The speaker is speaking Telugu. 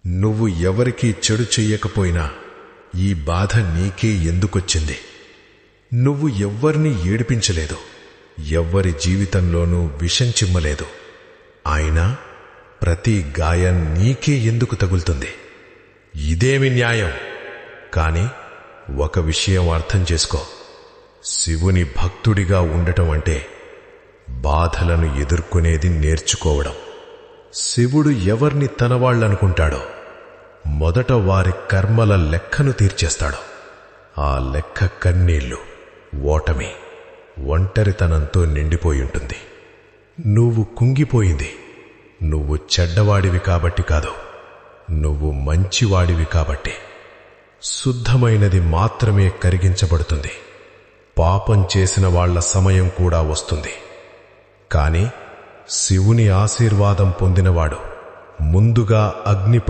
నువ్వు ఎవరికీ చెడు చెయ్యకపోయినా ఈ బాధ నీకే ఎందుకొచ్చింది? నువ్వు ఎవ్వర్నీ ఏడిపించలేదు, ఎవ్వరి జీవితంలోనూ విషం చిమ్మలేదు. అయినా ప్రతి గాయం నీకే ఎందుకు తగులుతుంది? ఇదేమి న్యాయం? కాని ఒక విషయం అర్థం చేసుకో. శివుని భక్తుడిగా ఉండటం అంటే బాధలను ఎదుర్కొనేది నేర్చుకోవడం. శివుడు ఎవర్ని తనవాళ్లనుకుంటాడో మొదట వారి కర్మల లెక్కను తీర్చేస్తాడు. ఆ లెక్క కన్నీళ్లు, ఓటమి, ఒంటరితనంతో నిండిపోయుంటుంది. నువ్వు కుంగిపోయింది నువ్వు చెడ్డవాడివి కాబట్టి కాదు, నువ్వు మంచివాడివి కాబట్టి. శుద్ధమైనది మాత్రమే కరిగించబడుతుంది. పాపం చేసిన వాళ్ల సమయం కూడా వస్తుంది. కాని శివుని ఆశీర్వాదం పొందినవాడు ముందుగా అగ్ని